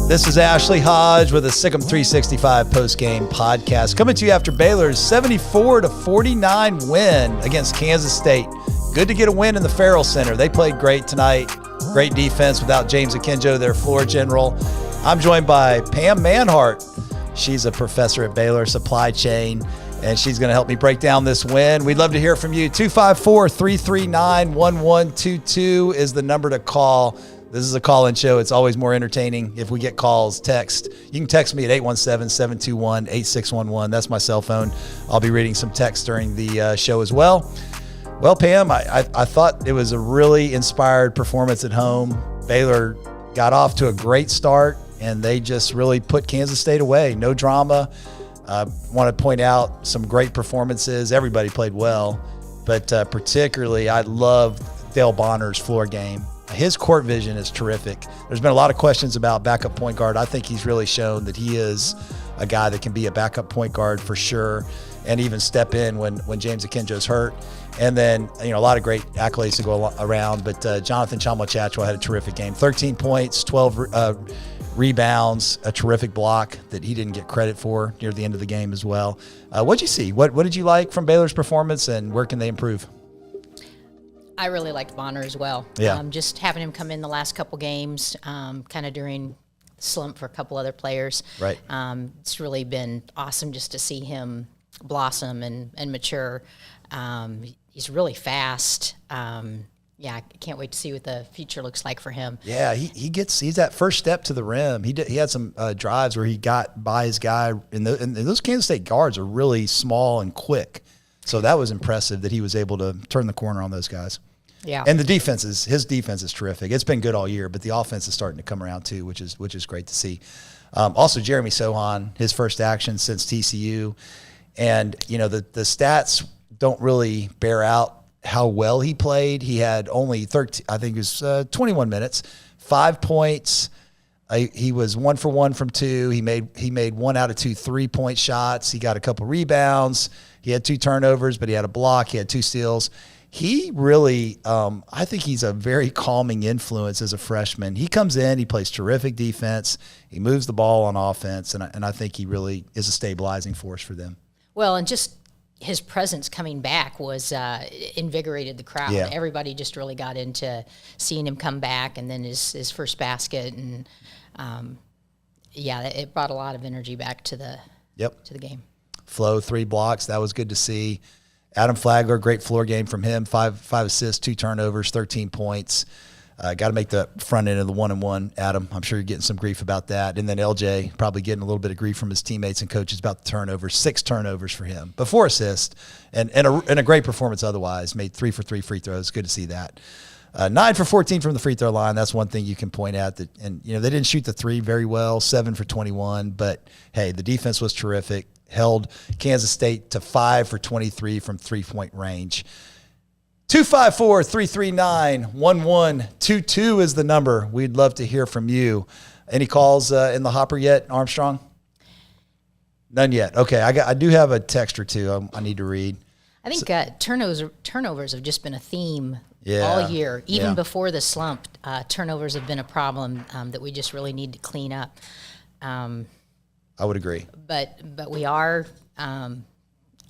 This is Ashley Hodge with a Sikkim 365 post-game podcast coming to you after Baylor's 74-49 win against Kansas State. Good to get a win in the Farrell Center. They played great tonight. Great defense without James Akinjo, their floor general. I'm joined by Pam Manhart. She's a professor at Baylor Supply Chain, and she's going to help me break down this win. We'd love to hear from you. 254-339-1122 is the number to call. This is a call-in show. It's always more entertaining if we get calls, text. You can text me at 817-721-8611. That's my cell phone. I'll be reading some text during the show as well. Well, Pam, I thought it was a really inspired performance at home. Baylor got off to a great start, and they just really put Kansas State away. No drama. I want to point out some great performances. Everybody played well, but particularly I love Dale Bonner's floor game. His court vision is terrific. There's been a lot of questions about backup point guard. I think he's really shown that he is a guy that can be a backup point guard for sure, and even step in when James Akinjo's hurt. And then, a lot of great accolades to go around. But Jonathan Tchamwa-Tchatchoua had a terrific game. 13 points, 12 rebounds, a terrific block that he didn't get credit for near the end of the game as well. What'd you see? What did you like from Baylor's performance, and where can they improve? I really liked Bonner as well. Yeah. Just having him come in the last couple games, kind of during the slump for a couple other players. Right. It's really been awesome just to see him blossom and mature. He's really fast. I can't wait to see what the future looks like for him. Yeah, he's that first step to the rim. He had some drives where he got by his guy, and those Kansas State guards are really small and quick. So that was impressive that he was able to turn the corner on those guys. Yeah. And his defense is terrific. It's been good all year, but the offense is starting to come around too, which is great to see. Also, Jeremy Sohan, his first action since TCU. And, the stats don't really bear out how well he played. He had only 21 minutes, 5 points. He was 1 for 1 from 2. He made 1 out of 2 3-point shots. He got a couple rebounds. He had 2 turnovers, but he had a block. He had 2 steals. He really, I think he's a very calming influence as a freshman. He comes in, he plays terrific defense. He moves the ball on offense, and I think he really is a stabilizing force for them. Well, and just his presence coming back was invigorated the crowd. Yeah. Everybody just really got into seeing him come back, and then his first basket, and it brought a lot of energy back to the game. Flo, 3 blocks. That was good to see. Adam Flagler, great floor game from him. 5 assists, 2 turnovers, 13 points. Got to make the front end of the 1-and-1, Adam. I'm sure you're getting some grief about that. And then LJ probably getting a little bit of grief from his teammates and coaches about the turnovers. 6 turnovers for him, but 4 assists, and a great performance otherwise. Made 3 for 3 free throws. Good to see that. 9 for 14 from the free throw line. That's one thing you can point at. They didn't shoot the 3 very well. 7 for 21, but hey, the defense was terrific. Held Kansas State to 5 for 23 from 3-point range. 254-339-1122 is the number. We'd love to hear from you. Any calls in the hopper yet, Armstrong? None yet. Okay, I do have a text or two I need to read. I think turnovers have just been a theme Yeah, all year. Even yeah. before the slump, turnovers have been a problem that we just really need to clean up. I would agree. But we are out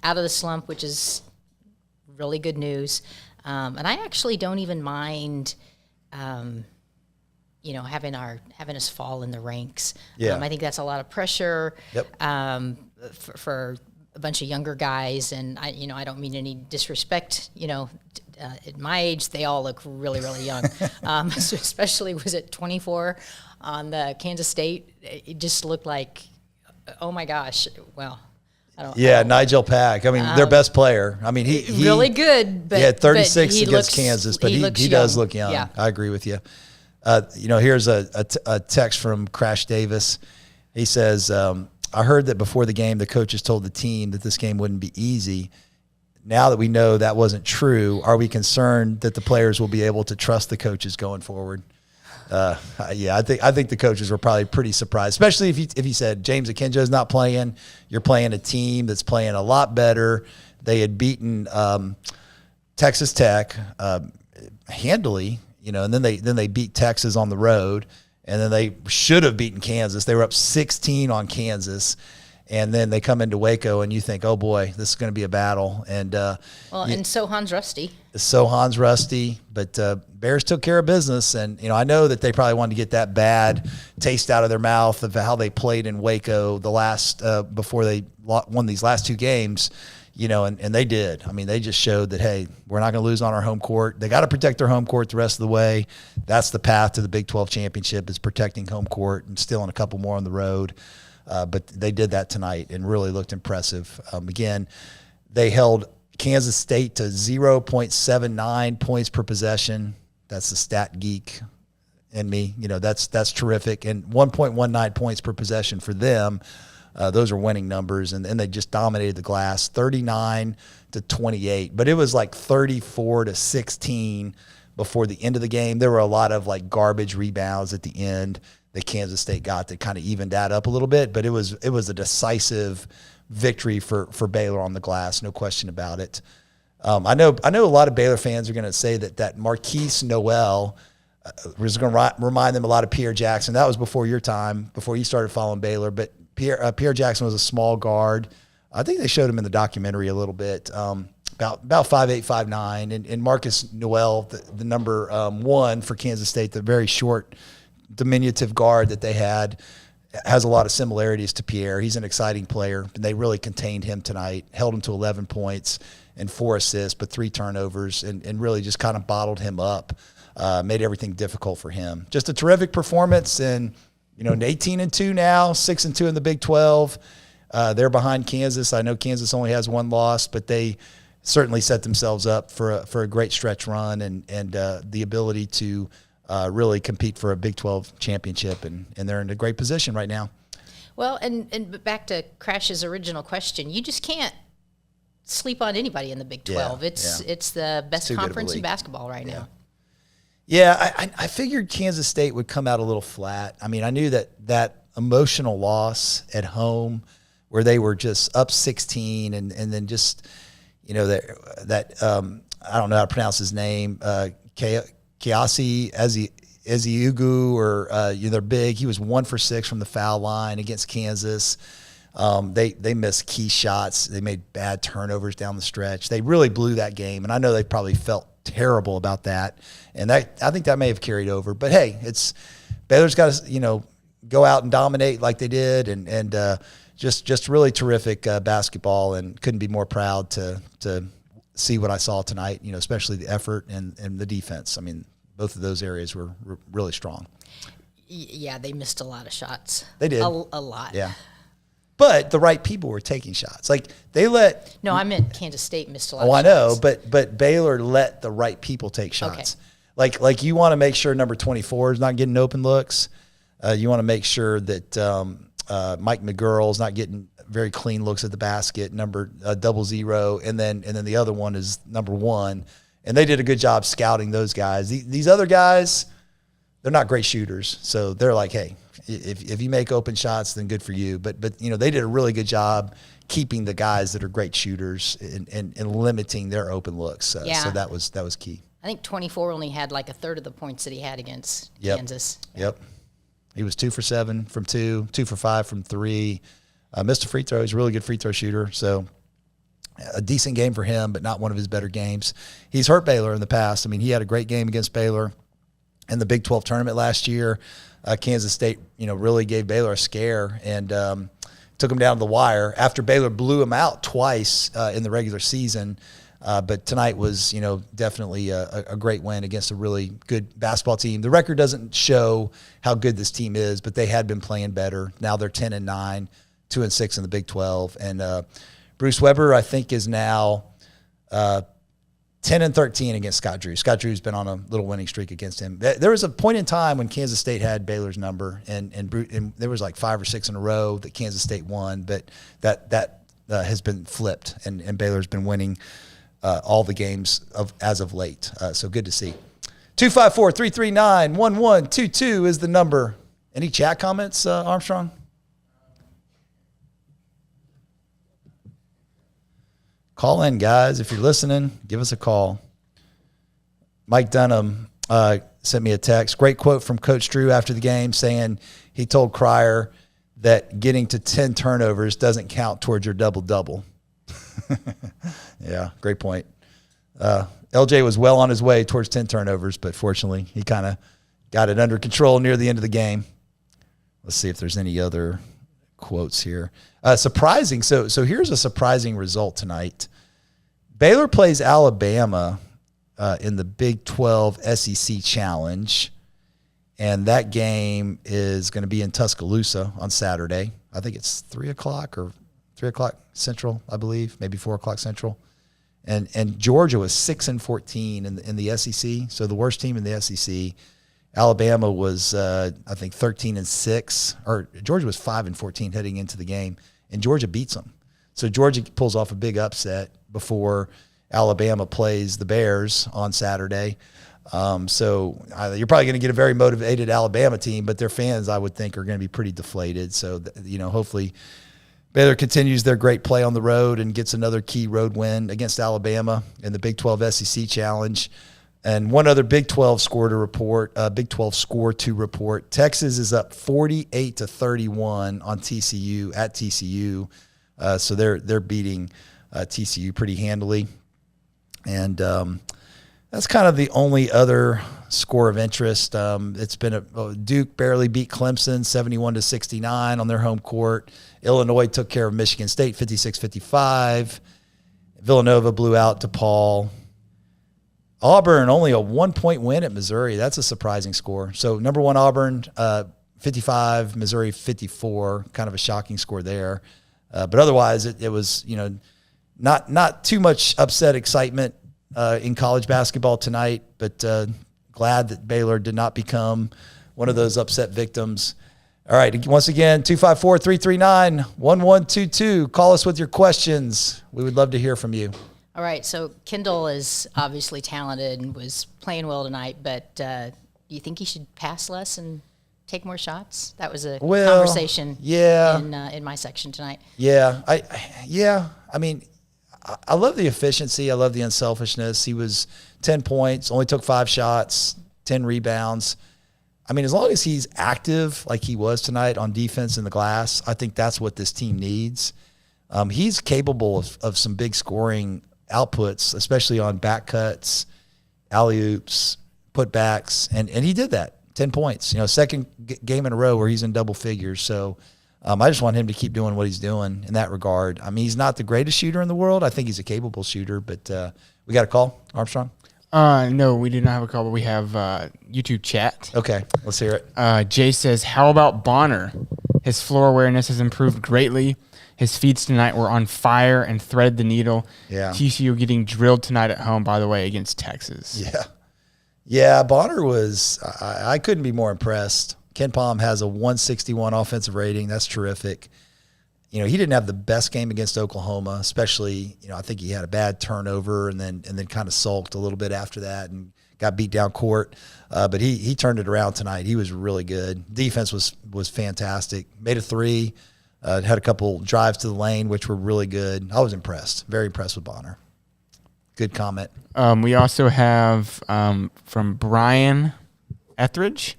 of the slump, which is really good news. And I actually don't even mind, having us fall in the ranks. Yeah. I think that's a lot of pressure. Yep. For a bunch of younger guys, and I don't mean any disrespect. At my age, they all look really, really young. So especially was it 24 on the Kansas State? It just looked like, oh my gosh. Well, Nigel Pack. Their best player. He really good. But he had 36 but he against looks, Kansas, but he looks does young. look young. Yeah. I agree with you. Here's a text from Crash Davis. He says, I heard that before the game, the coaches told the team that this game wouldn't be easy. Now that we know that wasn't true, are we concerned that the players will be able to trust the coaches going forward? I think the coaches were probably pretty surprised, especially if you said James Akinjo's not playing. You're playing a team that's playing a lot better. They had beaten Texas Tech handily, and then they beat Texas on the road, and then they should have beaten Kansas. They were up 16 on Kansas. And then they come into Waco, and you think, oh, boy, this is going to be a battle. And and Sohan's rusty. Sohan's rusty, but Bears took care of business. And, I know that they probably wanted to get that bad taste out of their mouth of how they played in Waco the last before they won these last two games, and they did. I mean, they just showed that, hey, we're not going to lose on our home court. They got to protect their home court the rest of the way. That's the path to the Big 12 championship, is protecting home court and stealing a couple more on the road. But they did that tonight and really looked impressive. Again, they held Kansas State to 0.79 points per possession. That's the stat geek in me. That's terrific. And 1.19 points per possession for them. Those are winning numbers. And they just dominated the glass, 39-28. But it was like 34-16 before the end of the game. There were a lot of like garbage rebounds at the end that Kansas State got that kind of evened that up a little bit, but it was a decisive victory for Baylor on the glass, no question about it. I know a lot of Baylor fans are going to say that Marquise Noel was going to remind them a lot of Pierre Jackson. That was before your time, before you started following Baylor, but Pierre Jackson was a small guard. I think they showed him in the documentary a little bit, about 5'8", 5'9", and Marcus Noel, the number one for Kansas State, the very short, diminutive guard that they had, has a lot of similarities to Pierre. He's an exciting player, and they really contained him tonight, held him to 11 points and 4 assists, but 3 turnovers, and really just kind of bottled him up, made everything difficult for him. Just a terrific performance, and 18-2 now, 6-2 in the Big 12. They're behind Kansas. I know Kansas only has 1 loss, but they certainly set themselves up for a great stretch run and the ability to really compete for a Big 12 championship, and they're in a great position right now. Well, and back to Crash's original question, you just can't sleep on anybody in the Big 12. It's the best conference in basketball right now. Yeah, I figured Kansas State would come out a little flat. I mean, I knew that emotional loss at home where they were just up 16 and then just, that I don't know how to pronounce his name, Kiasi Eziugu, or they're big. He was 1 for 6 from the foul line against Kansas. They missed key shots. They made bad turnovers down the stretch. They really blew that game, and I know they probably felt terrible about that. And I think that may have carried over. But hey, Baylor's got to go out and dominate like they did, and just really terrific basketball, and couldn't be more proud to see what I saw tonight, especially the effort and the defense. I mean, both of those areas were really strong. Yeah, they missed a lot of shots. They did. A lot. Yeah. But the right people were taking shots. Like they let. No, I meant Kansas State missed a lot of shots. shots. Oh, I know, but Baylor let the right people take shots. Okay. Like you want to make sure number 24 is not getting open looks. You want to make sure that Mike McGurl's not getting very clean looks at the basket, number 00, and then the other one is number 1, and they did a good job scouting those guys. These other guys, they're not great shooters, so they're like, hey, if you make open shots, then good for you. But they did a really good job keeping the guys that are great shooters and limiting their open looks. So that was key. I think 24 only had like a third of the points that he had against Kansas. Yep. He was 2 for 7 from 2, 2 for 5 from 3. Missed a free throw. He's a really good free throw shooter. So a decent game for him, but not one of his better games. He's hurt Baylor in the past. I mean, he had a great game against Baylor in the Big 12 tournament last year. Kansas State, really gave Baylor a scare and took him down to the wire after Baylor blew him out twice in the regular season. But tonight was, definitely a great win against a really good basketball team. The record doesn't show how good this team is, but they had been playing better. Now they're 10-9, 2-6 in the Big 12. And Bruce Weber, I think, is now 10-13 against Scott Drew. Scott Drew's been on a little winning streak against him. There was a point in time when Kansas State had Baylor's number, and there was like 5 or 6 in a row that Kansas State won, but that has been flipped, and Baylor's been winning all the games as of late. So good to see. 254-339-1122 is the number. Any chat comments, Armstrong? Call in, guys. If you're listening, give us a call. Mike Dunham sent me a text. Great quote from Coach Drew after the game saying he told Cryer that getting to 10 turnovers doesn't count towards your double-double. Yeah, great point. LJ was well on his way towards 10 turnovers, but fortunately he kind of got it under control near the end of the game. Let's see if there's any other quotes here. Surprising. So here's a surprising result tonight. Baylor plays Alabama in the Big 12 SEC Challenge, and that game is going to be in Tuscaloosa on Saturday. I think it's 3 o'clock or 3 o'clock Central, I believe, maybe 4 o'clock Central. And Georgia was 6-14 in the SEC, so the worst team in the SEC. Alabama was, I think, 13-6, or Georgia was 5-14 heading into the game, and Georgia beats them. So Georgia pulls off a big upset before Alabama plays the Bears on Saturday. So you're probably going to get a very motivated Alabama team, but their fans, I would think, are going to be pretty deflated. So, hopefully Baylor continues their great play on the road and gets another key road win against Alabama in the Big 12 SEC Challenge. And one other Big 12 score to report, Big 12 score to report. Texas is up 48-31 on TCU at TCU. So they're beating TCU pretty handily. And that's kind of the only other score of interest. It's been Duke barely beat Clemson 71-69 on their home court. Illinois took care of Michigan State 56-55. Villanova blew out DePaul. Auburn only a 1-point win at Missouri. That's a surprising score. So number one Auburn 55, Missouri 54. Kind of a shocking score there. But otherwise, it was not too much upset excitement in college basketball tonight. But glad that Baylor did not become one of those upset victims. All right, once again, 254-339-1122. Call us with your questions. We would love to hear from you. All right, so Kendall is obviously talented and was playing well tonight, but do you think he should pass less and take more shots? That was a conversation in my section tonight. Yeah, I mean, I love the efficiency. I love the unselfishness. He was 10 points, only took 5 shots, 10 rebounds. I mean, as long as he's active like he was tonight on defense in the glass, I think that's what this team needs. He's capable of some big scoring outputs, especially on back cuts, alley-oops, putbacks, and he did that, 10 points. Second game in a row where he's in double figures. So I just want him to keep doing what he's doing in that regard. I mean, he's not the greatest shooter in the world. I think he's a capable shooter, but we got a call, Armstrong? No, we did not have a call, but we have YouTube chat. Okay, let's hear it. Jay says, how about Bonner? His floor awareness has improved greatly. His feeds tonight were on fire and threaded the needle. Yeah. TCU getting drilled tonight at home, by the way, against Texas. Yeah, Bonner was – I couldn't be more impressed. Ken Palm has a 161 offensive rating. That's terrific. He didn't have the best game against Oklahoma, especially, I think he had a bad turnover and then kind of sulked a little bit after that and got beat down court. But he turned it around tonight. He was really good. Defense was fantastic. Made a 3, had a couple drives to the lane, which were really good. I was impressed, very impressed with Bonner. Good comment. We also have from Brian Etheridge.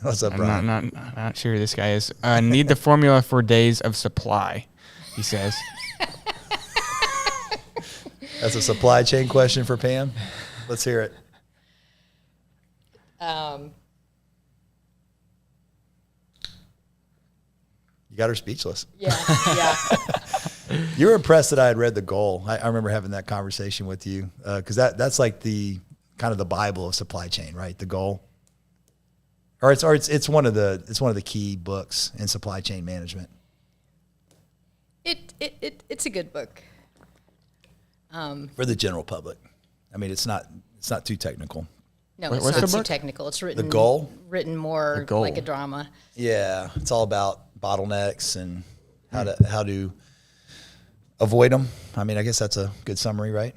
What's up, Brian? I'm not sure who this guy is. Need the formula for days of supply, he says. That's a supply chain question for Pam. Let's hear it. You got her speechless. Yeah. You were impressed that I had read The Goal. I remember having that conversation with you because that's like the kind of the Bible of supply chain, right? The Goal. Or it's one of the key books in supply chain management. It's a good book. For the general public. I mean, it's not too technical. No, it's not too technical. It's written The Goal? Written more like a drama. Yeah, it's all about bottlenecks and how to avoid them. I mean, I guess that's a good summary, right?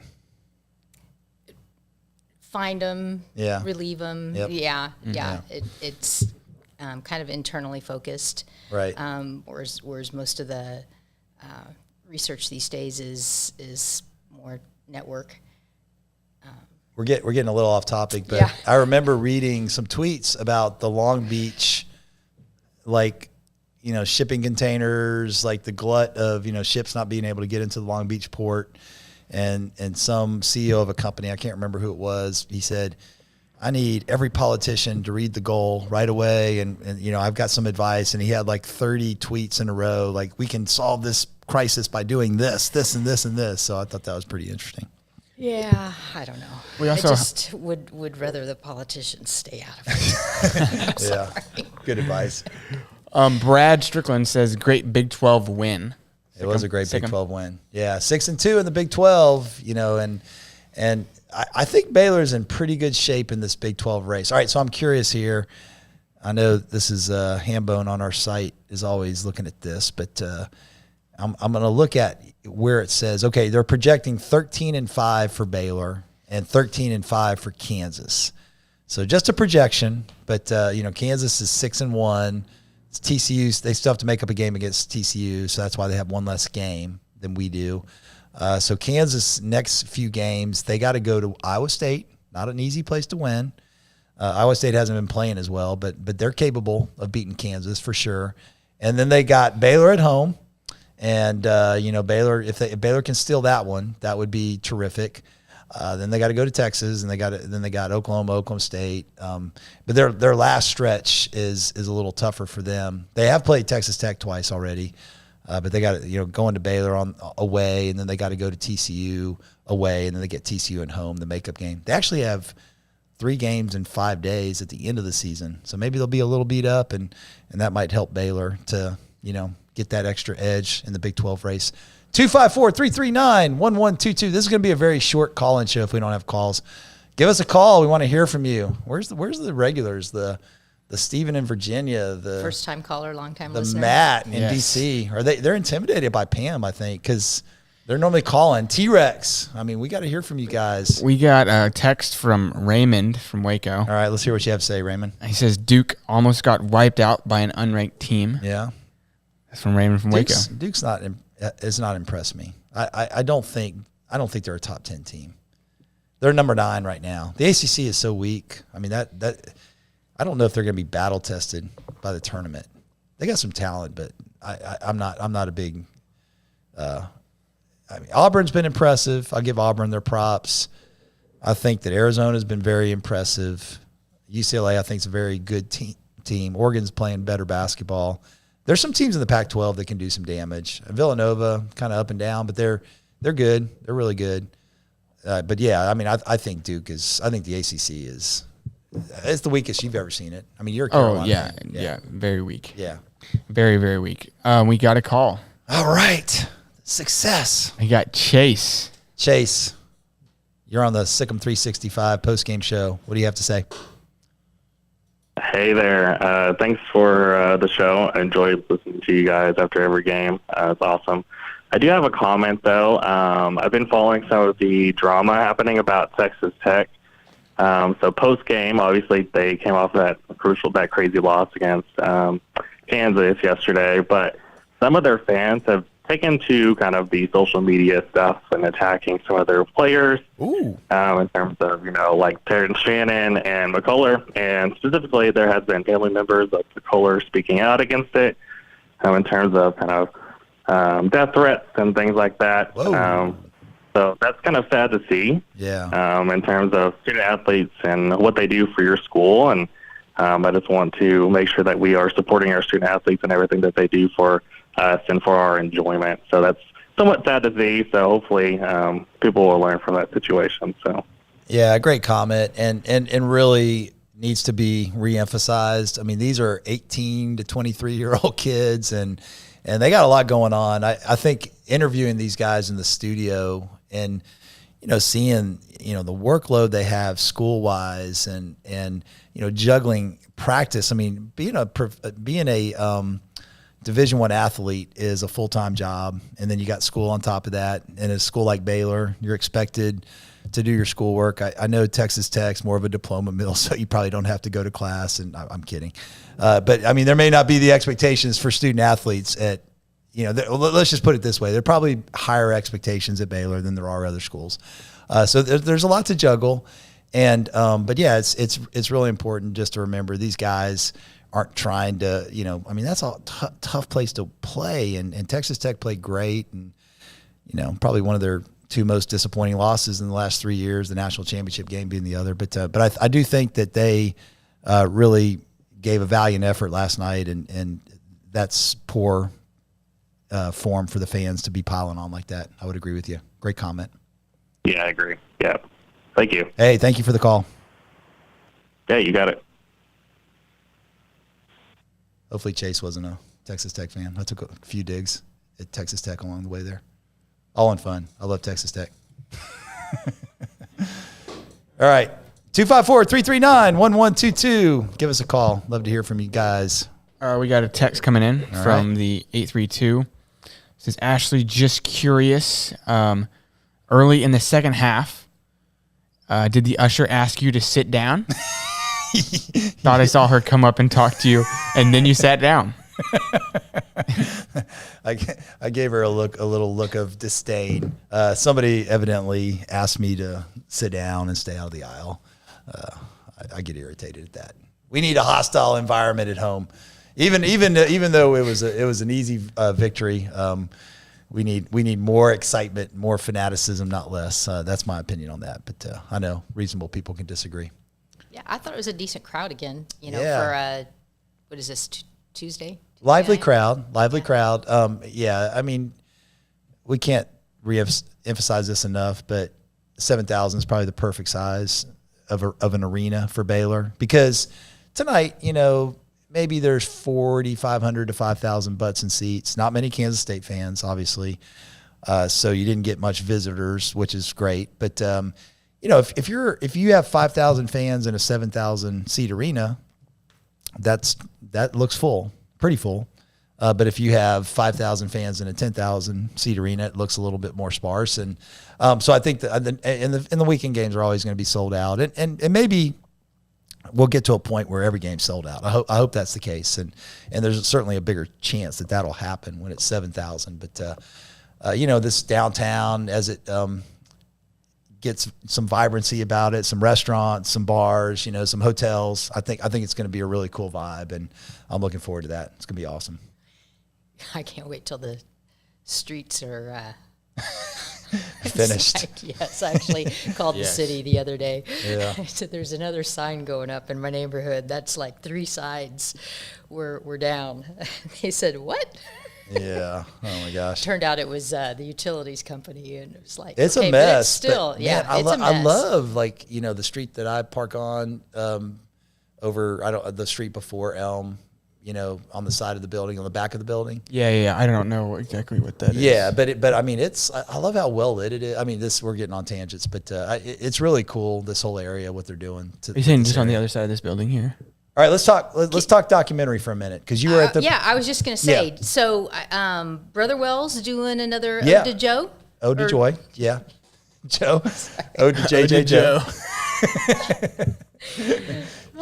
Find them, relieve them. Yep. Yeah. It's kind of internally focused, right? Whereas most of the research these days is more network. we're getting a little off topic, but Yeah. I remember reading some tweets about the Long Beach, like, shipping containers, like the glut of, ships not being able to get into the Long Beach port. And some CEO of a company, I can't remember who it was, he said, I need every politician to read the goal right away. And I've got some advice. And he had like 30 tweets in a row, like, we can solve this crisis by doing this, this, and this, and this. So I thought that was pretty interesting. Yeah, I don't know. We also I just would rather the politicians stay out of it. Yeah, good advice. Brad Strickland says, great Big 12 win. It was a great Big 12 win. Yeah, 6-2 in the Big 12, and I think Baylor's in pretty good shape in this Big 12 race. All right, so I'm curious here. I know this is Hambone on our site is always looking at this, but I'm going to look at where it says, okay, they're projecting 13-5 for Baylor and 13-5 for Kansas. So just a projection, but Kansas is 6-1. It's TCU. They still have to make up a game against TCU, so that's why they have one less game than we do. So Kansas next few games, they got to go to Iowa State. Not an easy place to win. Iowa State hasn't been playing as well, but they're capable of beating Kansas for sure. And then they got Baylor at home, and Baylor, if Baylor can steal that one, that would be terrific. Then they got to go to Texas, and then they got Oklahoma State. But their last stretch is a little tougher for them. They have played Texas Tech twice already, but they got going to Baylor on away, and then they got to go to TCU away, and then they get TCU at home, the makeup game. They actually have 3 games in 5 days at the end of the season, so maybe they'll be a little beat up, and that might help Baylor to get that extra edge in the Big 12 race. 254-339-1122. This is going to be a very short call-in show if we don't have calls. Give us a call. We want to hear from you. Where's the regulars? The Stephen in Virginia, the First-time caller, long-time the listener. Matt in Yes. DC. They're intimidated by Pam, I think, because they're normally calling. T-Rex. I mean, we got to hear from you guys. We got a text from Raymond from Waco. All right, let's hear what you have to say, Raymond. He says Duke almost got wiped out by an unranked team. Yeah. That's from Raymond from Waco. Duke's has not impressed me. I don't think they're a top 10 team. They're number 9 right now. The ACC is so weak. I mean that I don't know if they're going to be battle tested by the tournament. They got some talent, but I'm not a big. Auburn's been impressive. I'll give Auburn their props. I think that Arizona's been very impressive. UCLA I think is a very good team. Oregon's playing better basketball. There's some teams in the Pac-12 that can do some damage. Villanova, kind of up and down, but they're good. They're really good. But yeah, I mean, I think Duke is. I think the ACC is. It's the weakest you've ever seen it. I mean, you're a Carolina fan. Yeah, very weak. Yeah, very, very weak. We got a call. All right, success. We got Chase. Chase, you're on the Sikkim 365 post-game show. What do you have to say? Hey there. Thanks for the show. I enjoy listening to you guys after every game. It's awesome. I do have a comment, though. I've been following some of the drama happening about Texas Tech. So post-game, obviously, they came off that crazy loss against Kansas yesterday. But some of their fans have taken to kind of the social media stuff and attacking some of their players. Ooh. In terms of, like Terrence Shannon and McCullough. And specifically, there has been family members of McCullough speaking out against it in terms of kind of death threats and things like that. So that's kind of sad to see. Yeah. In terms of student athletes and what they do for your school. And I just want to make sure that we are supporting our student athletes and everything that they do for us and for our enjoyment. So that's somewhat sad to see. So hopefully people will learn from that situation. So yeah, great comment, and really needs to be reemphasized. I mean, these are 18 to 23-year-old kids, and they got a lot going on. I think interviewing these guys in the studio and seeing the workload they have school wise and juggling practice. I mean, being a Division I athlete is a full-time job, and then you got school on top of that. And a school like Baylor, you're expected to do your schoolwork. I know Texas Tech's more of a diploma mill, so you probably don't have to go to class, and I'm kidding. But, I mean, there may not be the expectations for student athletes at let's just put it this way. There are probably higher expectations at Baylor than there are other schools. So there's a lot to juggle. And, but yeah, it's really important just to remember these guys aren't trying to, that's a tough place to play. And Texas Tech played great. And, probably one of their two most disappointing losses in the last 3 years, the national championship game being the other. But I do think that they really gave a valiant effort last night, and that's poor form for the fans to be piling on like that. I would agree with you. Great comment. Yeah, I agree. Yeah. Thank you. Hey, thank you for the call. Yeah, you got it. Hopefully Chase wasn't a Texas Tech fan. I took a few digs at Texas Tech along the way there. All in fun. I love Texas Tech. All right. 254-339-1122. Give us a call. Love to hear from you guys. We got a text coming in from the 832. It says, Ashley, just curious. Early in the second half, did the usher ask you to sit down? Thought I saw her come up and talk to you, and then you sat down. I gave her a little look of disdain. Somebody evidently asked me to sit down and stay out of the aisle. I get irritated at that. We need a hostile environment at home, even though it was an easy victory. We need more excitement, more fanaticism, not less. That's my opinion on that. But I know reasonable people can disagree. Yeah, I thought it was a decent crowd again. For what is this, Tuesday? Lively crowd. I mean, we can't emphasize this enough, but 7,000 is probably the perfect size of an arena for Baylor, because tonight, maybe there's 4,500 to 5,000 butts in seats. Not many Kansas State fans, obviously. So you didn't get much visitors, which is great. But if you have 5,000 fans in a 7,000 seat arena, that looks full, pretty full. But if you have 5,000 fans in a 10,000 seat arena, it looks a little bit more sparse. And so I think that in the weekend games are always going to be sold out, and maybe we'll get to a point where every game's sold out. I hope that's the case, and there's certainly a bigger chance that that'll happen when it's 7,000. But this downtown, as it gets some vibrancy about it, some restaurants, some bars, some hotels. I think it's going to be a really cool vibe, and I'm looking forward to that. It's going to be awesome. I can't wait till the streets are finished. Yes, I actually called the city the other day. Yeah. I said, there's another sign going up in my neighborhood. That's like 3 sides we're down. They said, what? Yeah. Oh my gosh. Turned out it was the utilities company, and it was like, it's okay, a mess. But it's still, but, yeah, man, it's a mess. I love the street that I park on over the street before Elm. On the side of the building, on the back of the building. Yeah. I don't know exactly what that is. Yeah, but I mean, I love how well lit it is. I mean, we're getting on tangents, but it's really cool, this whole area, what they're doing. Are you saying just on the other side of this building here? All right, let's talk documentary for a minute, because you were at the. Yeah, I was just gonna say. Yeah. So, Brother Wells doing another Ode to Joe. Ode to Joy, yeah. Joe. Ode to JJ Joe.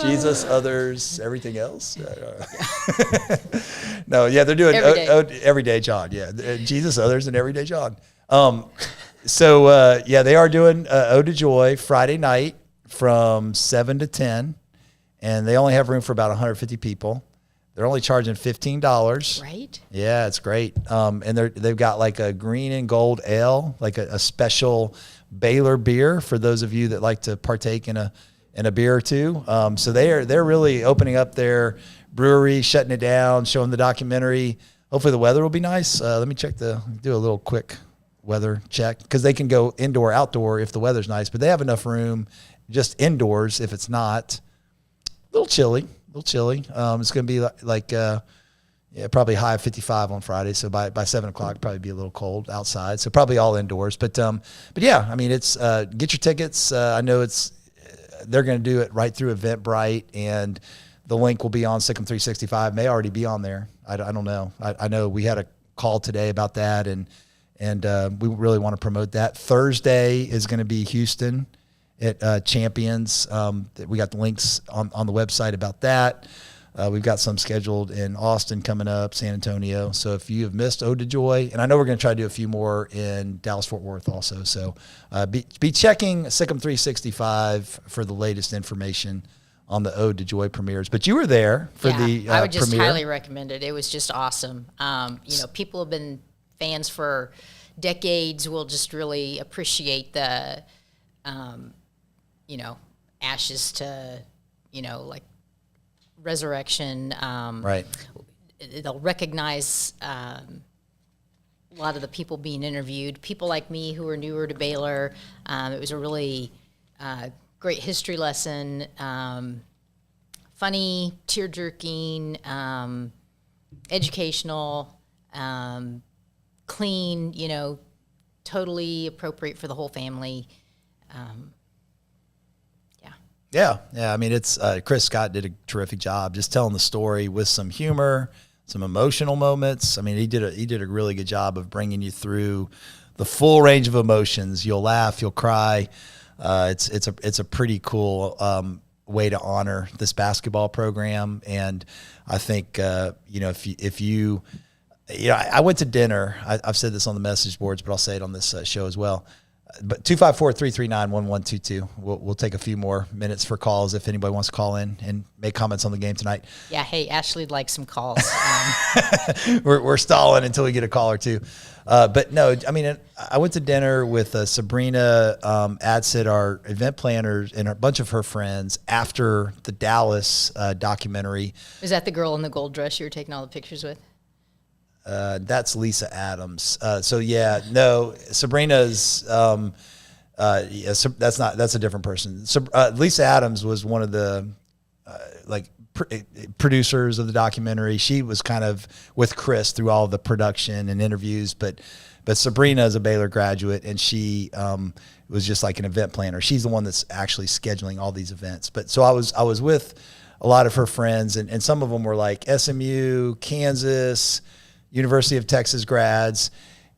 Jesus, others, everything else. No, yeah, they're doing Everyday John. Yeah, Jesus, others, and Everyday John. They are doing Ode to Joy Friday night from 7 to 10, and they only have room for about 150 people. They're only charging $15. Right. Yeah, it's great. And they've got like a green and gold ale, like a special Baylor beer for those of you that like to partake in a beer or two. So they're really opening up their brewery, shutting it down, showing the documentary. Hopefully the weather will be nice. Let me do a little quick weather check, because they can go indoor, outdoor if the weather's nice, but they have enough room just indoors if it's not. A little chilly. It's going to be probably high of 55 on Friday. So by 7 o'clock, probably be a little cold outside. So probably all indoors. But yeah, I mean, it's get your tickets. I know they're going to do it right through Eventbrite, and the link will be on Sikkim 365. May already be on there. I don't know. I know we had a call today about that, and we really want to promote that. Thursday is going to be Houston at Champions. We got the links on the website about that. We've got some scheduled in Austin coming up, San Antonio. So if you have missed Ode to Joy, and I know we're going to try to do a few more in Dallas-Fort Worth also. So be checking Sikkim 365 for the latest information on the Ode to Joy premieres. But you were there for the I would just premiere. highly recommend it. It was just awesome. People have been fans for decades. Will just really appreciate the, ashes to, like resurrection. Right. They'll recognize a lot of the people being interviewed. People like me who are newer to Baylor. It was a really great history lesson. Funny, tear-jerking, educational, clean, totally appropriate for the whole family. Yeah. I mean, it's Chris Scott did a terrific job just telling the story with some humor, some emotional moments. I mean, he did a really good job of bringing you through the full range of emotions. You'll laugh, you'll cry. It's a pretty cool way to honor this basketball program. And I think if you I went to dinner. I've said this on the message boards, but I'll say it on this show as well. But 254-339-1122. We'll take a few more minutes for calls if anybody wants to call in and make comments on the game tonight. Yeah, hey, Ashley'd like some calls. We're stalling until we get a call or two. But no, I mean, I went to dinner with Sabrina Adsit, our event planners, and a bunch of her friends after the Dallas documentary. Is that the girl in the gold dress you were taking all the pictures with? That's Lisa Adams. Sabrina's. That's a different person. Lisa Adams was one of the producers of the documentary. She was kind of with Chris through all of the production and interviews, but Sabrina is a Baylor graduate, and she was just like an event planner. She's the one that's actually scheduling all these events. But so I was with a lot of her friends, and some of them were like SMU, Kansas, University of Texas grads,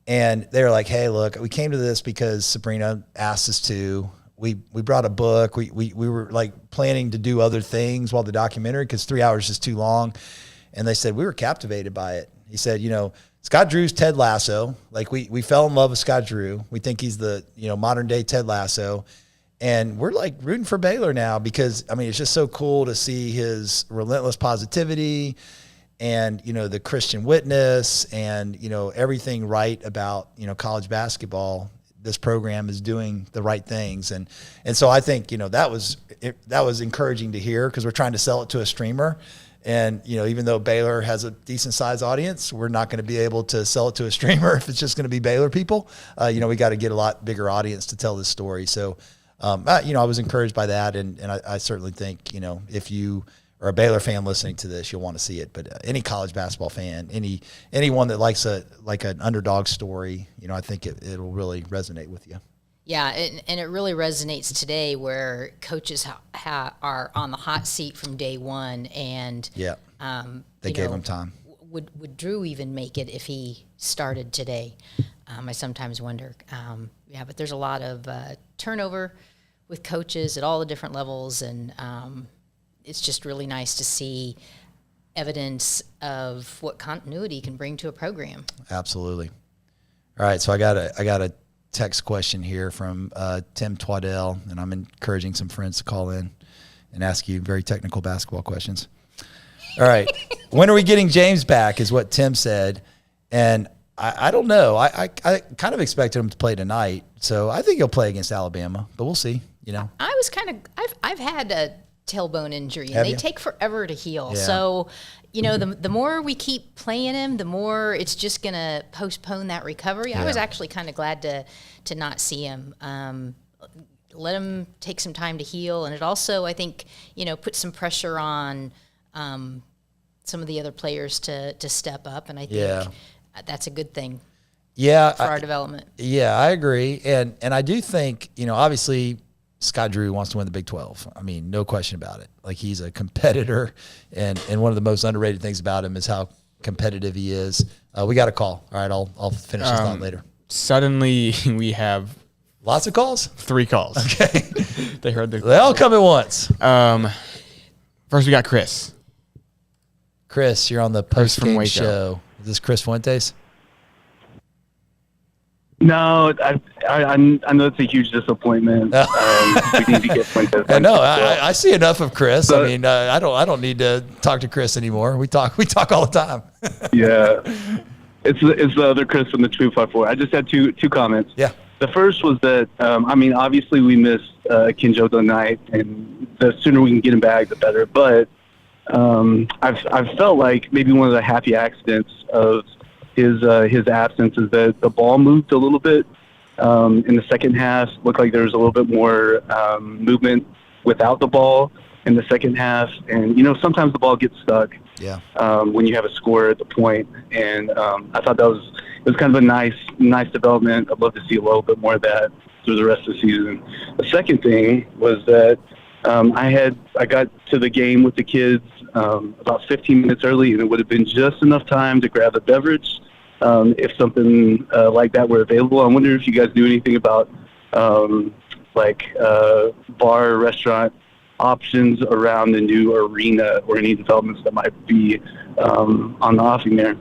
and they were like, "Hey, look, we came to this because Sabrina asked us to. We brought a book. We were like planning to do other things while the documentary, because 3 hours is too long." And they said, we were captivated by it. He said, Scott Drew's Ted Lasso. Like we fell in love with Scott Drew. We think he's the, modern day Ted Lasso. And we're like rooting for Baylor now because, I mean, it's just so cool to see his relentless positivity and, the Christian witness and, everything right about, college basketball. This program is doing the right things. And so I think, that was encouraging to hear, because we're trying to sell it to a streamer. And, even though Baylor has a decent sized audience, we're not going to be able to sell it to a streamer if it's just going to be Baylor people. We got to get a lot bigger audience to tell this story. So, I was encouraged by that. And I certainly think, if you are a Baylor fan listening to this, you'll want to see it. But any college basketball fan, anyone that likes an underdog story, I think it'll really resonate with you. Yeah, and it really resonates today, where coaches are on the hot seat from day one, and they gave him time. Would Drew even make it if he started today? I sometimes wonder. But there's a lot of turnover with coaches at all the different levels, and it's just really nice to see evidence of what continuity can bring to a program. Absolutely. All right, so I got a text question here from Tim Twaddell, and I'm encouraging some friends to call in and ask you very technical basketball questions. All right. When are we getting James back is what Tim said. And I don't know. I kind of expected him to play tonight, so I think he'll play against Alabama, but we'll see, I was I've had a tailbone injury, and they take forever to heal. Yeah. So, the more we keep playing him, the more it's just going to postpone that recovery. Yeah. I was actually kind of glad to not see him. Let him take some time to heal. And it also, I think, put some pressure on some of the other players to step up. And I think that's a good thing. Yeah. For our development. Yeah, I agree. And I do think, obviously Scott Drew wants to win the Big 12. I mean, no question about it. Like, he's a competitor, and one of the most underrated things about him is how competitive he is. We got a call. All right, I'll finish this thought later. Suddenly we have lots of calls? 3 calls. Okay. They heard They all come at once. First we got Chris. Chris, you're on the Chris from post-game Waco. show. Is this Chris Fuentes? No, I know it's a huge disappointment. We need to get Fuentes. No, I see enough of Chris. I mean, I don't need to talk to Chris anymore. We talk all the time. Yeah, it's the other Chris from the 254. I just had two comments. Yeah. The first was that obviously we missed Kinjo tonight, and the sooner we can get him back, the better. But I've felt like maybe one of the happy accidents of his absence is that the ball moved a little bit in the second half. Looked like there was a little bit more movement without the ball in the second half, and sometimes the ball gets stuck. Yeah. When you have a score at the point, and I thought it was kind of a nice development. I'd love to see a little bit more of that through the rest of the season. The second thing was that I got to the game with the kids about 15 minutes early, and it would have been just enough time to grab a beverage if something like that were available. I wonder if you guys knew anything about bar, restaurant options around the new arena or any developments that might be on the offing there.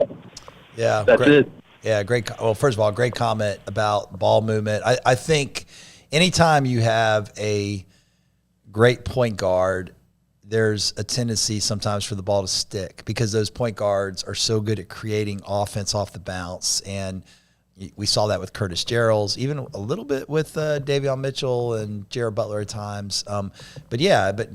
Yeah. That's it. Yeah, great. Well, first of all, great comment about ball movement. I think anytime you have a great point guard, there's a tendency sometimes for the ball to stick because those point guards are so good at creating offense off the bounce. And we saw that with Curtis Geralds, even a little bit with Davion Mitchell and Jared Butler at times. But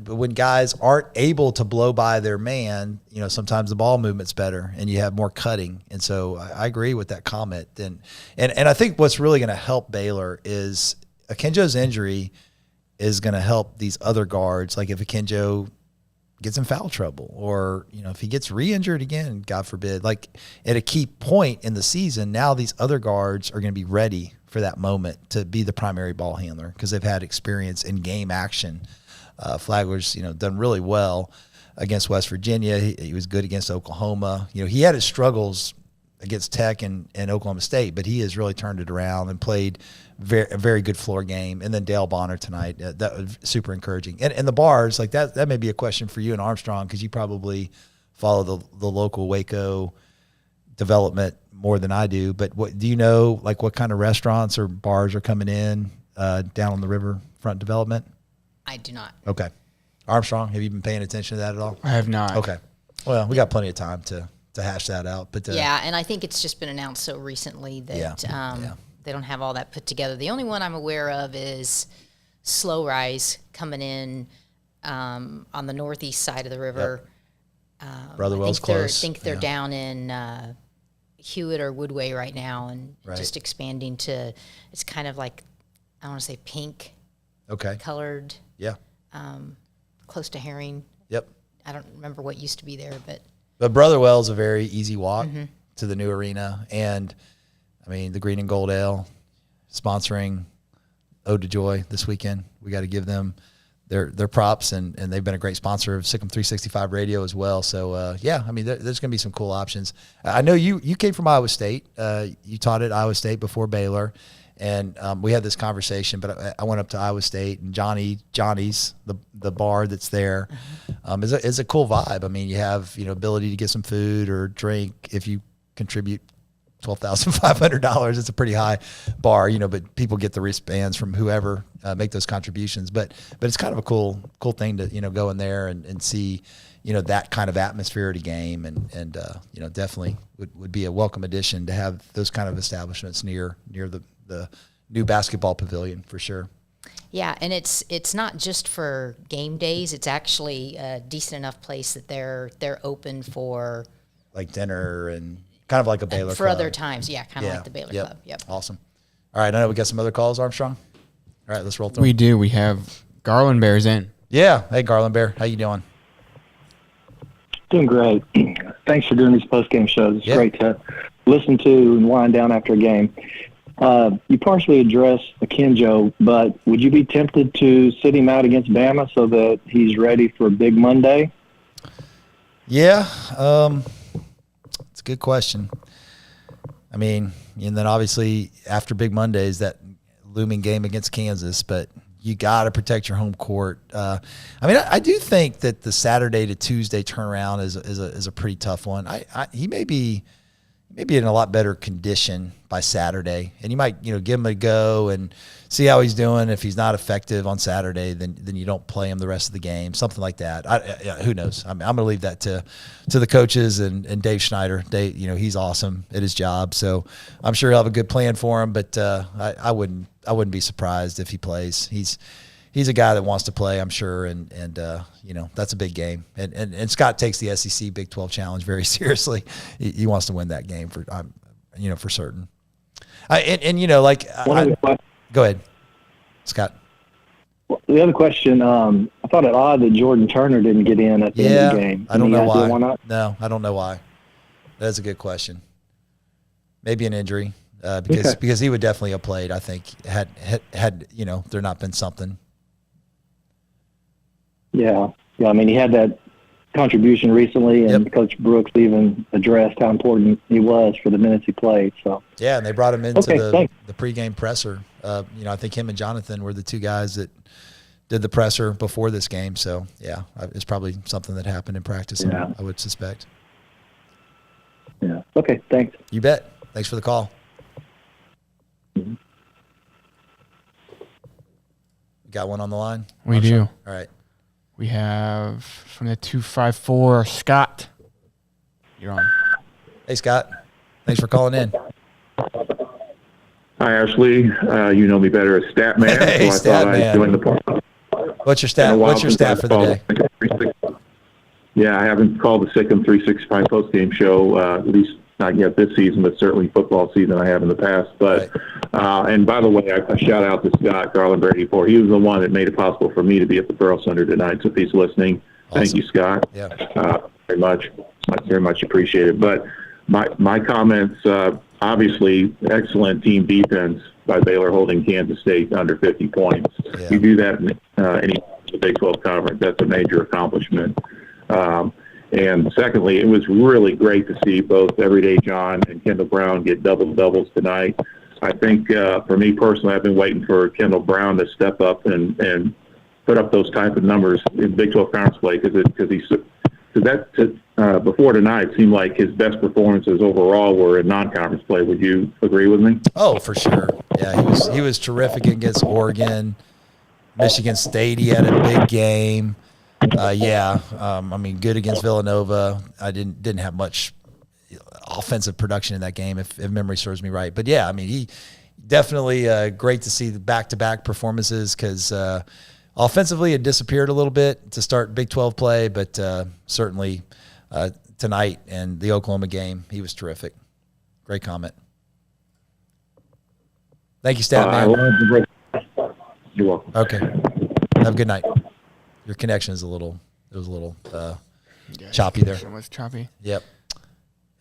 when guys aren't able to blow by their man, sometimes the ball movement's better and you have more cutting. And so I agree with that comment. And I think what's really going to help Baylor is Akinjo's injury is going to help these other guards. Like if Akinjo gets in foul trouble or, if he gets re-injured again, God forbid, like at a key point in the season, now these other guards are going to be ready for that moment to be the primary ball handler because they've had experience in game action. Flagler's, done really well against West Virginia. He was good against Oklahoma. He had his struggles against Tech and Oklahoma State, but he has really turned it around and played a very good floor game. And then Dale Bonner tonight, that was super encouraging. And the bars, like that may be a question for you and Armstrong because you probably follow the local Waco development more than I do. But what do you know, like what kind of restaurants or bars are coming in down on the riverfront development? I do not. Okay. Armstrong, have you been paying attention to that at all? I have not. Okay. Well, we got plenty of time to hash that out. But yeah, and I think it's just been announced so recently that they don't have all that put together. The only one I'm aware of is Slow Rise coming in on the northeast side of the river. Yep. Brotherwell's close. I think they're down in Hewitt or Woodway right now and just expanding to, it's kind of like, I want to say pink colored. Yeah. Close to Herring. Yep. I don't remember what used to be there, but Brotherwell's a very easy walk to the new arena. And, I mean, the Green and Gold Ale sponsoring Ode to Joy this weekend. We got to give them their props, and they've been a great sponsor of Sikkim 365 Radio as well. So, I mean, there's going to be some cool options. I know you came from Iowa State. You taught at Iowa State before Baylor. And we had this conversation, but I went up to Iowa State, and Johnny's the bar that's there is a cool vibe. I mean, you have ability to get some food or drink if you contribute $12,500. It's a pretty high bar, but people get the wristbands from whoever make those contributions. But it's kind of a cool thing to go in there and see that kind of atmosphere at a game, and definitely would be a welcome addition to have those kind of establishments near the new basketball pavilion for sure. Yeah, and it's not just for game days. It's actually a decent enough place that they're open for like dinner and kind of like a Baylor for club. other times. Yeah, kind of like the Baylor Club. Yep. Awesome. All right, I know we got some other calls, Armstrong. All right, let's roll through. We do. We have Garland Bears in. Yeah. Hey, Garland Bear, how you doing? Doing great. Thanks for doing these post-game shows. It's great to listen to and wind down after a game. You partially addressed Akinjo, but would you be tempted to sit him out against Bama so that he's ready for Big Monday? Yeah, it's a good question. I mean, and then obviously after Big Monday is that looming game against Kansas, but you got to protect your home court. I do think that the Saturday to Tuesday turnaround is a pretty tough one. He may be in a lot better condition by Saturday, and you might give him a go and see how he's doing. If he's not effective on Saturday, then you don't play him the rest of the game, something like that. Who knows? I'm going to leave that to the coaches and Dave Schneider. Dave, he's awesome at his job, so I'm sure he'll have a good plan for him. But I wouldn't be surprised if he plays. He's a guy that wants to play, I'm sure, and that's a big game. And Scott takes the SEC Big 12 Challenge very seriously. He wants to win that game for certain. Go ahead, Scott. Well, the other question, I thought it odd that Jordan Turner didn't get in at the end of the game. I don't know why. Why not? No, I don't know why. That's a good question. Maybe an injury, because he would definitely have played. I think had there not been something. Yeah. I mean, he had that contribution recently, and Coach Brooks even addressed how important he was for the minutes he played. So yeah, and they brought him into the pregame presser. I think him and Jonathan were the two guys that did the presser before this game. So yeah, it's probably something that happened in practice. Yeah. I would suspect. Yeah. Okay. Thanks. You bet. Thanks for the call. Mm-hmm. Got one on the line? We do. All right. We have from the 254, Scott. You're on. Hey, Scott. Thanks for calling in. Hi, Ashley. You know me better as Stat Man. Hey, so I Stat thought Man. I'd join the party. What's your stat? What's your stat for the day? Yeah, I haven't called the Sikkim 365 postgame show, at least not yet this season, but certainly football season I have in the past. But and by the way, a shout out to Scott Garland-Brady for he was the one that made it possible for me to be at the Burrow Center tonight. So if he's listening, Thank you, Scott. Yeah, very much. I very much appreciate it. But my comments, obviously, excellent team defense by Baylor holding Kansas State under 50 points. Yeah. You do that in any Big 12 conference. That's a major accomplishment. And secondly, it was really great to see both Everyday John and Kendall Brown get doubles tonight. I think for me personally, I've been waiting for Kendall Brown to step up and put up those type of numbers in Big 12 conference play before tonight seemed like his best performances overall were in non-conference play. Would you agree with me? Oh, for sure. Yeah, he was terrific against Oregon, Michigan State. He had a big game. Good against Villanova. I didn't have much offensive production in that game, if memory serves me right. But yeah, I mean, he definitely great to see the back-to-back performances because offensively it disappeared a little bit to start Big 12 play, but certainly tonight and the Oklahoma game, he was terrific. Great comment. Thank you, Stat Man. You're welcome. Okay. Have a good night. Your connection is a little choppy there. It was choppy. Yep.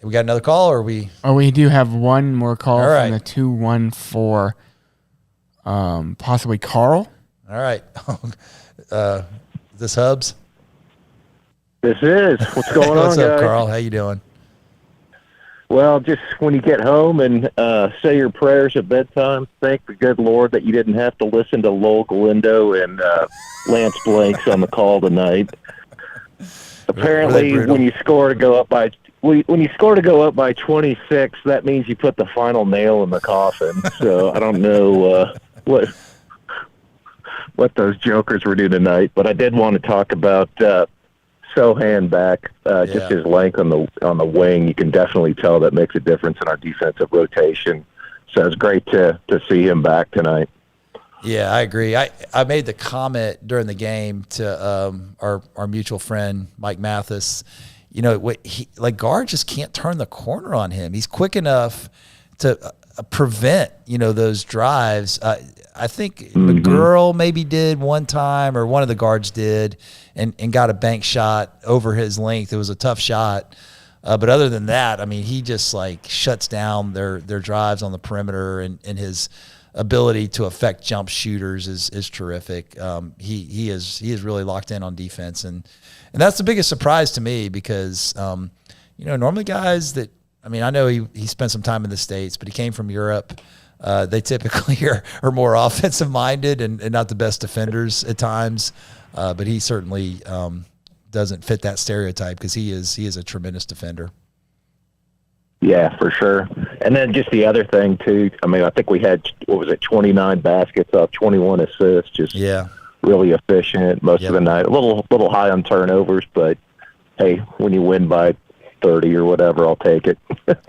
We got another call, or we? Oh, we do have one more call All right. from the 214. Possibly Carl. All right. This Hubs? This is. What's going on, What's up, guys? Carl? How you doing? Well, just when you get home and say your prayers at bedtime, thank the good Lord that you didn't have to listen to Lowell Galindo and Lance Blanks on the call tonight. Apparently, when you score to go up by 26, that means you put the final nail in the coffin. So I don't know what those jokers were doing tonight, but I did want to talk about Sohan back, just his length on the wing. You can definitely tell that makes a difference in our defensive rotation. So it's great to see him back tonight. Yeah, I agree. I made the comment during the game to our mutual friend Mike Mathis. Guard just can't turn the corner on him. He's quick enough to prevent those drives. I think McGurl maybe did one time, or one of the guards did, and got a bank shot over his length. It was a tough shot. But other than that, I mean, he just shuts down their drives on the perimeter, and his ability to affect jump shooters is terrific. He is really locked in on defense, and that's the biggest surprise to me because normally guys that, I mean, I know he spent some time in the States, but he came from Europe. They typically are more offensive minded and not the best defenders at times. But he certainly doesn't fit that stereotype because he is a tremendous defender. Yeah, for sure. And then just the other thing too. I mean, I think we had 29 baskets off 21 assists. Just really efficient most of the night. A little high on turnovers, but hey, when you win by 30 or whatever, I'll take it.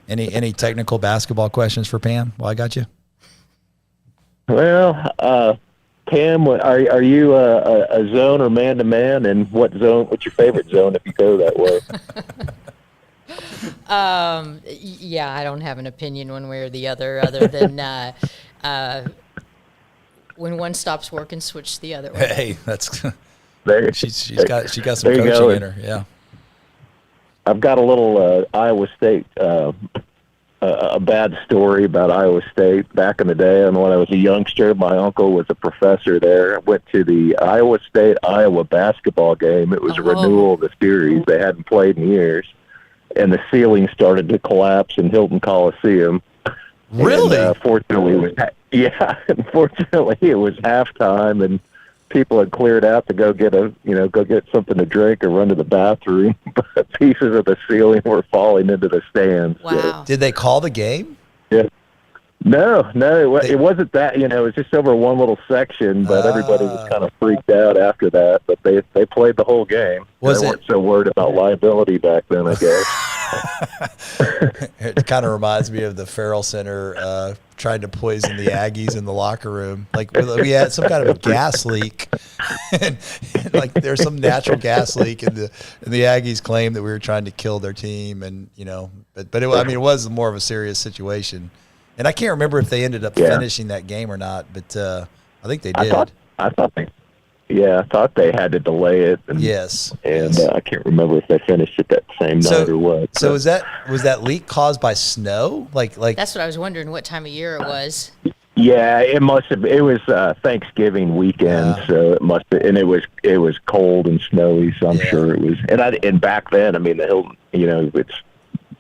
Any technical basketball questions for Pam? Well, I got you. Well, Pam, are you a zone or man to man, and what's your favorite zone if you go that way? Yeah, I don't have an opinion one way or the other than when one stops working, switch the other way. Hey, that's she got some coaching in her. Yeah. I've got a little Iowa State, a bad story about Iowa State back in the day. And when I was a youngster, my uncle was a professor there. I went to the Iowa State-Iowa basketball game. It was a renewal of the series. They hadn't played in years. And the ceiling started to collapse in Hilton Coliseum. Really? And, unfortunately, it was halftime, and people had cleared out to go get something to drink or run to the bathroom. But pieces of the ceiling were falling into the stands. Wow. So, did they call the game? Yeah. No, it wasn't that. It was just over one little section, but everybody was kind of freaked out after that. But they played the whole game. They weren't so worried about liability back then, I guess. It kind of reminds me of the Farrell Center trying to poison the Aggies in the locker room. Like we had some kind of a gas leak, and like there's some natural gas leak, and the Aggies claimed that we were trying to kill their team, and but it was more of a serious situation. And I can't remember if they ended up finishing that game or not, but I think they did. I thought they had to delay it. And, yes. And I can't remember if they finished it that same night or what. So was that leak caused by snow? Like that's what I was wondering. What time of year it was? Yeah, it must have. It was Thanksgiving weekend, so it must have. And it was cold and snowy, so I'm sure it was. And back then, the Hilton,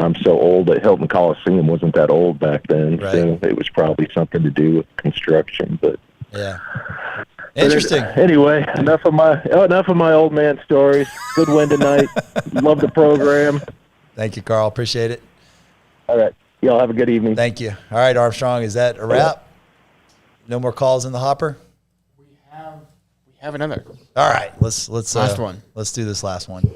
I'm so old that Hilton Coliseum wasn't that old back then, so it was probably something to do with construction. But interesting. Anyway, enough of my old man stories. Good win tonight. Love the program. Thank you, Carl. Appreciate it. All right, y'all have a good evening. Thank you. All right, Armstrong, is that a wrap? No more calls in the hopper? We have another. All right, let's last one. Let's do this last one.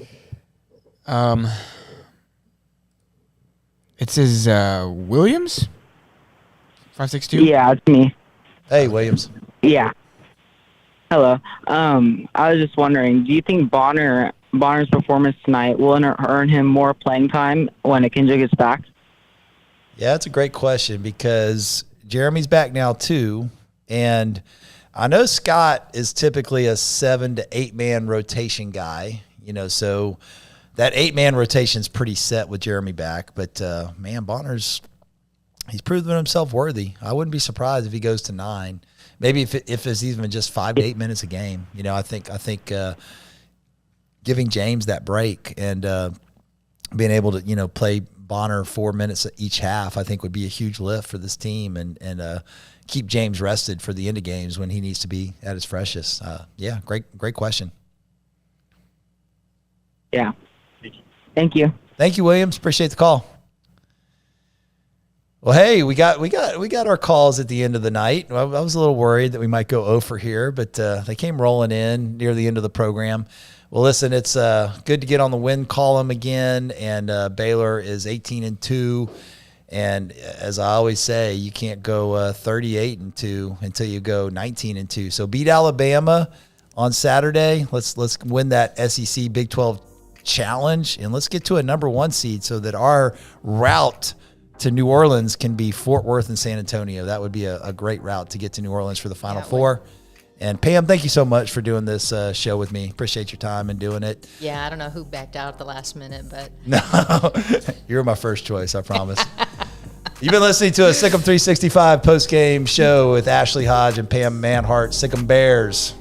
It says Williams, 562. Yeah, it's me. Hey, Williams. Yeah. Hello. I was just wondering, do you think Bonner's performance tonight will earn him more playing time when Akinjo gets back? Yeah, that's a great question because Jeremy's back now too, and I know Scott is typically a 7 to 8 man rotation guy. So. That 8-man rotation is pretty set with Jeremy back, but man, Bonner's he's proven himself worthy. I wouldn't be surprised if he goes to 9. Maybe if it's even just 5 to 8 minutes a game. I think giving James that break and being able to play Bonner 4 minutes each half, I think would be a huge lift for this team and keep James rested for the end of games when he needs to be at his freshest. Great question. Yeah. Thank you. Thank you, Williams. Appreciate the call. Well, hey, we got our calls at the end of the night. I was a little worried that we might go 0 for here, but they came rolling in near the end of the program. Well, listen, it's good to get on the win column again, and Baylor is 18-2. And as I always say, you can't go 38-2 until you go 19-2. So beat Alabama on Saturday. Let's win that SEC Big 12 challenge, and let's get to a number 1 seed so that our route to New Orleans can be Fort Worth and San Antonio. That would be a great route to get to New Orleans for the Final Four. And Pam, thank you so much for doing this show with me. Appreciate your time and doing it. Yeah, I don't know who backed out at the last minute, but no, you're my first choice, I promise. You've been listening to a Sick'em 365 post-game show with Ashley Hodge and Pam Manhart. Sick'em Bears.